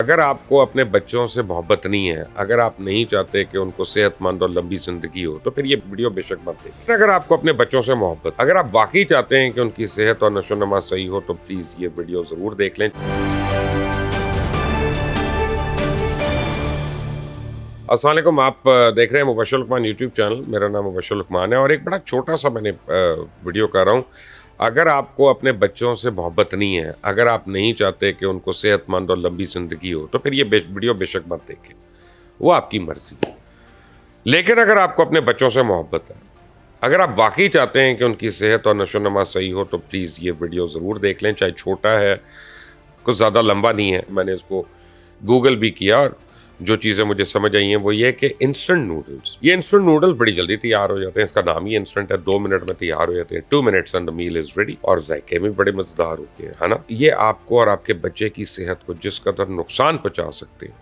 अगर आपको अपने बच्चों से मोहब्बत नहीं है, अगर आप नहीं चाहते कि उनको सेहतमंद और लंबी जिंदगी हो, तो फिर ये वीडियो बेशक मत देखें। अगर आपको अपने बच्चों से मोहब्बत, अगर आप वाकई चाहते हैं कि उनकी सेहत और नशोनमा सही हो, तो प्लीज ये वीडियो जरूर देख लें। अस्सलाम वालेकुम, आप देख रहे हैं मुबशर लुकमान यूट्यूब चैनल। मेरा नाम मुबशर लुकमान है और एक बड़ा छोटा सा मैंने वीडियो कर रहा हूँ। अगर आपको अपने बच्चों से मोहब्बत नहीं है, अगर आप नहीं चाहते कि उनको सेहतमंद और लंबी ज़िंदगी हो, तो फिर ये वीडियो बेशक मत देखें, वो आपकी मर्जी है। लेकिन अगर आपको अपने बच्चों से मोहब्बत है, अगर आप वाकई चाहते हैं कि उनकी सेहत और नशोनमा सही हो, तो प्लीज़ ये वीडियो ज़रूर देख लें। चाहे छोटा है, कुछ ज़्यादा लंबा नहीं है। मैंने इसको गूगल भी किया और जो चीज़ें मुझे समझ आई हैं वो ये कि इंस्टेंट नूडल्स, ये इंस्टेंट नूडल्स बड़ी जल्दी तैयार हो जाते हैं। इसका नाम ही इंस्टेंट है, 2 मिनट में तैयार हो जाते हैं। 2 minutes and the meal is ready. और जायके में बड़े मज़ेदार होते हैं, है ना। ये आपको और आपके बच्चे की सेहत को जिस कदर नुकसान पहुँचा सकते हैं,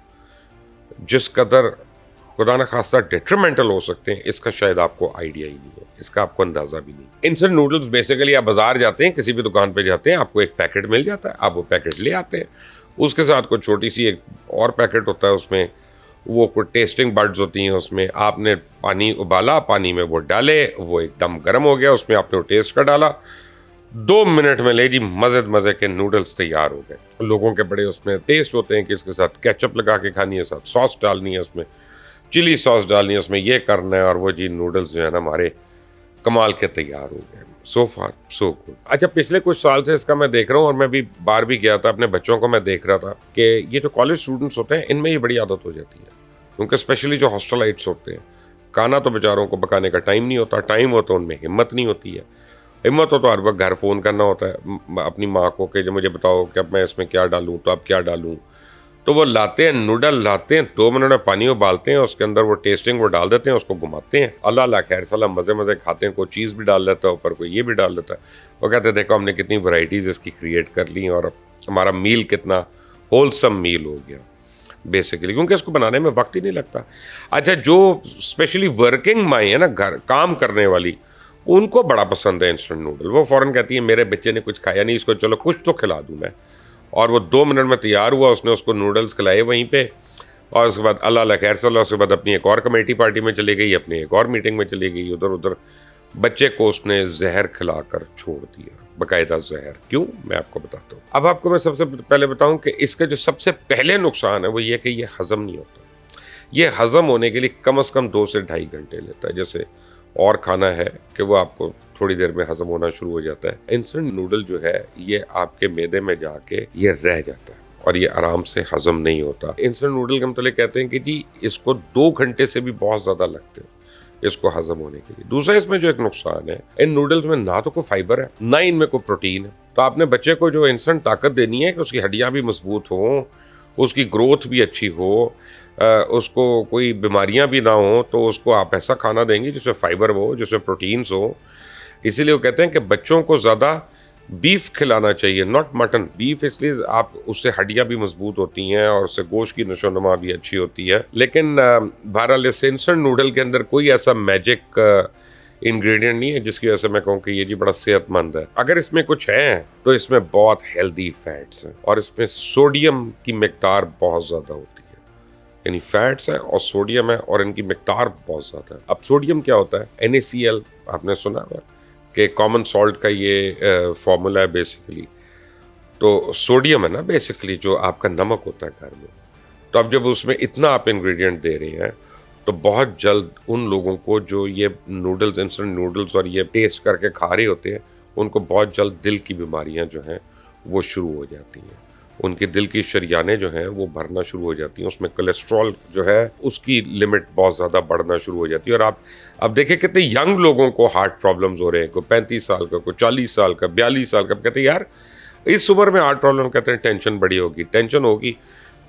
जिस कदर खुदा न खास्ता डेट्रीमेंटल हो सकते हैं, इसका शायद आपको आइडिया ही नहीं है, इसका आपको अंदाजा भी नहीं। इंस्टेंट नूडल्स बेसिकली आप बाजार जाते हैं, किसी भी दुकान पे जाते हैं, आपको एक पैकेट मिल जाता है, आप वो पैकेट ले आते हैं। उसके साथ कोई छोटी सी एक और पैकेट होता है, उसमें वो कोई टेस्टिंग बड्स होती हैं। उसमें आपने पानी उबाला, पानी में वो डाले, वो एकदम गर्म हो गया, उसमें आपने वो टेस्ट का डाला, 2 मिनट में ले जी मज़े के नूडल्स तैयार हो गए। लोगों के बड़े उसमें टेस्ट होते हैं कि इसके साथ केचप लगा के खानी है, साथ सॉस डालनी है, उसमें चिली सॉस डालनी है, उसमें ये करना है, और वो जी नूडल्स जो है ना हमारे कमाल के तैयार हो गए। सो फार सो गुड। अच्छा, पिछले कुछ साल से इसका मैं देख रहा हूँ और मैं भी बाहर भी गया था, अपने बच्चों को मैं देख रहा था कि ये जो कॉलेज स्टूडेंट्स होते हैं, इनमें ये बड़ी आदत हो जाती है। क्योंकि स्पेशली जो हॉस्टलाइट्स होते हैं, खाना तो बेचारों को पकाने का टाइम नहीं होता, टाइम हो तो उनमें हिम्मत नहीं होती है। हिम्मत हो तो हर वक्त घर फ़ोन करना होता है अपनी माँ को कि जो मुझे बताओ कि अब मैं इसमें क्या डालूँ, तो अब क्या डालूँ। तो वो लाते हैं नूडल, लाते हैं 2 मिनट में पानी उबालते हैं, उसके अंदर वो टेस्टिंग वो डाल देते हैं, उसको घुमाते हैं, अल्लाह अल्लाह खैर सलाम, मज़े खाते हैं। कोई चीज़ भी डाल देता है ऊपर, कोई ये भी डाल देता है। वो कहते हैं देखो हमने कितनी वैरायटीज़ इसकी क्रिएट कर ली और हमारा मील कितना होलसम मील हो गया बेसिकली, क्योंकि इसको बनाने में वक्त ही नहीं लगता। अच्छा, जो स्पेशली वर्किंग माई है ना, घर काम करने वाली, उनको बड़ा पसंद है इंस्टेंट नूडल। वो फ़ौरन कहती है मेरे बच्चे ने कुछ खाया नहीं, इसको चलो कुछ तो खिला दूँ मैं। और वो 2 मिनट में तैयार हुआ, उसने उसको नूडल्स खिलाए वहीं पे, और उसके बाद अल्लाह अल्लाह खैर सल्ला, उसके बाद अपनी एक और कमेटी पार्टी में चली गई, अपनी एक और मीटिंग में चली गई। उधर उधर बच्चे को उसने जहर खिलाकर छोड़ दिया, बाकायदा जहर। क्यों, मैं आपको बताता हूँ। अब आपको मैं सबसे पहले बताऊँ कि इसका जो सबसे पहले नुकसान है वो ये कि ये हज़म नहीं होता। ये हज़म होने के लिए कम से कम 2 से ढाई घंटे लेता है। जैसे और खाना है कि वो आपको थोड़ी देर में हजम होना शुरू हो जाता है। इंस्टेंट नूडल जो है ये आपके मैदे में जाके ये रह जाता है और ये आराम से हजम नहीं होता। इंस्टेंट नूडल के मतलब कहते हैं कि जी इसको 2 घंटे से भी बहुत ज़्यादा लगते हैं इसको हजम होने के लिए। दूसरा इसमें जो एक नुकसान है, इन नूडल्स में ना तो कोई फाइबर है, ना इनमें कोई प्रोटीन है। तो आपने बच्चे को जो इंस्टेंट ताकत देनी है कि उसकी हड्डियाँ भी मजबूत हों, उसकी ग्रोथ भी अच्छी हो, उसको कोई बीमारियां भी ना हो, तो उसको आप ऐसा खाना देंगे जिसमें फाइबर हो, जिसमें प्रोटीन्स हो। इसीलिए वो कहते हैं कि बच्चों को ज़्यादा बीफ खिलाना चाहिए, नॉट मटन। बीफ इसलिए आप उससे हड्डियां भी मजबूत होती हैं और उससे गोश्त की नशोनुमा भी अच्छी होती है। लेकिन बहरहाल इस इंस्टेंट नूडल के अंदर कोई ऐसा मैजिक इंग्रेडिएंट नहीं है जिसकी वजह से मैं कहूँ कि ये जी बड़ा सेहतमंद है। अगर इसमें कुछ है तो इसमें बहुत हेल्दी फैट्स हैं और इसमें सोडियम की मिकदार बहुत ज़्यादा होती है। यानी फैट्स है और सोडियम है और इनकी मिकदार बहुत ज़्यादा है। अब सोडियम क्या होता है? NaCl आपने सुना है कि कॉमन सॉल्ट का ये फॉर्मूला है बेसिकली। तो सोडियम है ना बेसिकली जो आपका नमक होता है घर में। तो अब जब उसमें इतना आप इंग्रेडिएंट दे रहे हैं तो बहुत जल्द उन लोगों को जो ये नूडल्स, इंस्टेंट नूडल्स और ये टेस्ट करके खा रहे होते हैं, उनको बहुत जल्द दिल की बीमारियां जो हैं वो शुरू हो जाती हैं। उनके दिल की शरियानें जो हैं वो भरना शुरू हो जाती हैं, उसमें कोलेस्ट्रॉल जो है उसकी लिमिट बहुत ज़्यादा बढ़ना शुरू हो जाती है। और आप अब देखिए कितने यंग लोगों को हार्ट प्रॉब्लम्स हो रहे हैं, कोई 35 साल का, कोई 40 साल का, 42 साल का। कहते हैं यार इस उम्र में हार्ट प्रॉब्लम, कहते हैं टेंशन बड़ी होगी, टेंशन होगी।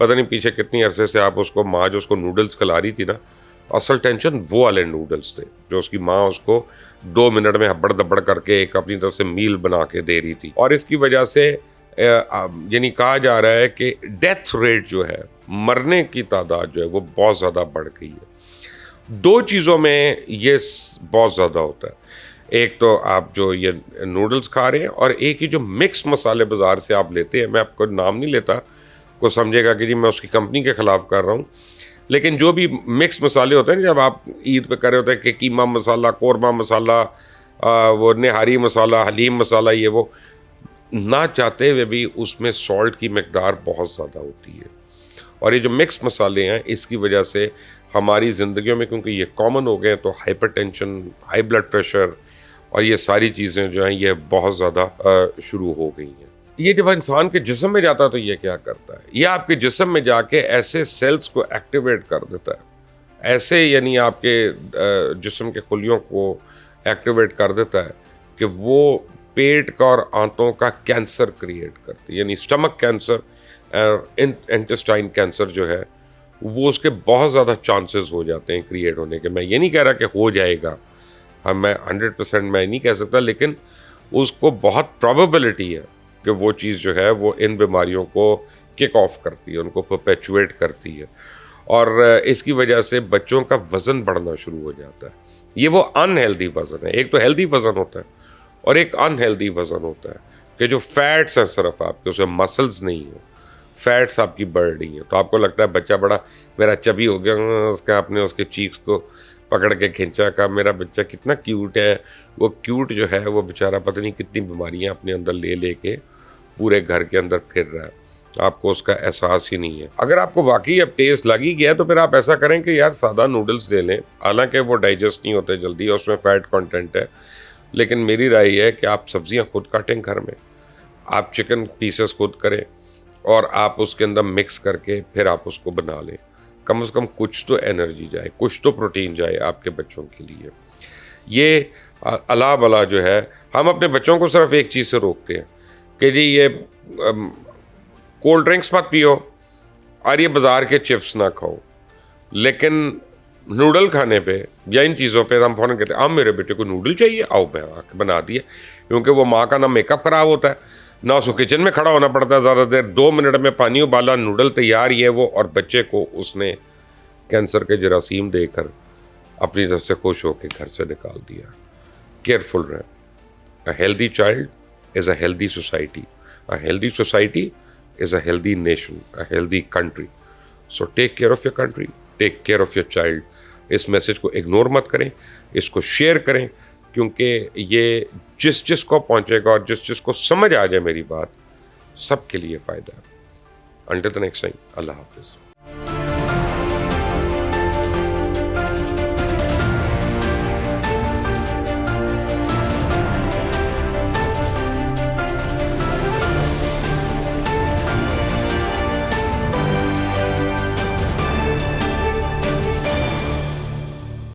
पता नहीं पीछे कितनी अरसे से आप उसको, माँ जो उसको नूडल्स खिला रही थी ना, असल टेंशन वो वाले नूडल्स थे जो उसकी माँ उसको 2 मिनट में हब्बड़ दब्बड़ करके एक अपनी तरफ से मील बना के दे रही थी। और इसकी वजह से यानी कहा जा रहा है कि डेथ रेट जो है, मरने की तादाद जो है वो बहुत ज़्यादा बढ़ गई है। 2 चीज़ों में ये बहुत ज़्यादा होता है। एक तो आप जो ये नूडल्स खा रहे हैं और एक ही जो मिक्स मसाले बाज़ार से आप लेते हैं, मैं आपको नाम नहीं लेता, को समझेगा कि जी मैं उसकी कंपनी के ख़िलाफ़ कर रहा हूँ। लेकिन जो भी मिक्स मसाले होते हैं, जब आप ईद पे कर रहे होते हैं कि कीमा मसाला, कोरमा मसाला, वो निहारी मसाला, हलीम मसाला, ये वो, ना चाहते हुए भी उसमें सॉल्ट की मकदार बहुत ज़्यादा होती है। और ये जो मिक्स मसाले हैं, इसकी वजह से हमारी ज़िंदगियों में, क्योंकि ये कॉमन हो गए हैं, तो हाइपरटेंशन, हाई ब्लड प्रेशर और ये सारी चीज़ें जो हैं ये बहुत ज़्यादा शुरू हो गई हैं। ये जब इंसान के जिस्म में जाता है तो ये क्या करता है, ये आपके जिस्म में जाके ऐसे सेल्स को एक्टिवेट कर देता है, ऐसे यानी आपके जिस्म के खुलियों को एक्टिवेट कर देता है कि वो पेट का और आंतों का कैंसर क्रिएट करती है। यानी स्टमक कैंसर और इंटेस्टाइन कैंसर जो है वो उसके बहुत ज़्यादा चांसेस हो जाते हैं क्रिएट होने के। मैं ये नहीं कह रहा कि हो जाएगा, हाँ, मैं 100% मैं नहीं कह सकता, लेकिन उसको बहुत प्रोबेबिलिटी है कि वो चीज़ जो है वो इन बीमारियों को किक ऑफ करती है, उनको परपेचुएट करती है, और इसकी वजह से बच्चों का वज़न बढ़ना शुरू हो जाता है। ये वो अनहेल्दी वज़न है। एक तो हेल्दी वज़न होता है और एक अनहेल्दी वज़न होता है कि जो फैट्स हैं सिर्फ आपके, उसमें मसल्स नहीं हो, फैट्स आपकी बढ़ रही हैं। तो आपको लगता है बच्चा बड़ा मेरा चबी हो गया, उसका आपने उसके चीक्स को पकड़ के खींचा, कहा मेरा बच्चा कितना क्यूट है। वो क्यूट जो है वो बेचारा पता नहीं कितनी बीमारियां अपने अंदर ले लेके पूरे घर के अंदर फिर रहा है, आपको उसका एहसास ही नहीं है। अगर आपको वाकई अब टेस्ट लग ही गया तो फिर आप ऐसा करें कि यार सादा नूडल्स ले लें, हालांकि वो डाइजेस्ट नहीं होते जल्दी और उसमें फ़ैट कंटेंट है, लेकिन मेरी राय है कि आप सब्जियां खुद काटें घर में, आप चिकन पीसेस खुद करें और आप उसके अंदर मिक्स करके फिर आप उसको बना लें। कम से कम कुछ तो एनर्जी जाए, कुछ तो प्रोटीन जाए आपके बच्चों के लिए। ये अला बला जो है, हम अपने बच्चों को सिर्फ एक चीज़ से रोकते हैं कि जी ये कोल्ड ड्रिंक्स मत पियो और ये बाज़ार के चिप्स ना खाओ, लेकिन नूडल खाने पे या इन चीज़ों पे हम फ़ौरन कहते हैं अब मेरे बेटे को नूडल चाहिए, आओ बना दिए। क्योंकि वो माँ का ना मेकअप ख़राब होता है, ना उसको किचन में खड़ा होना पड़ता है ज़्यादा देर, 2 मिनट में पानी उबाला, नूडल तैयार, ये वो, और बच्चे को उसने कैंसर के जरासीम देकर अपनी तरफ से खुश होकर घर से निकाल दिया। केयरफुल रहें। A healthy child is a healthy society, a healthy society is a healthy nation, a healthy country. So take care of your country, take care of your child. इस मैसेज को इग्नोर मत करें, इसको share करें, क्योंकि ये जिस जिस को पहुंचेगा और जिस जिस को समझ आ जाए मेरी बात, सबके लिए फ़ायदा है। अंटिल द नेक्स्ट टाइम, अल्लाह हाफिज़।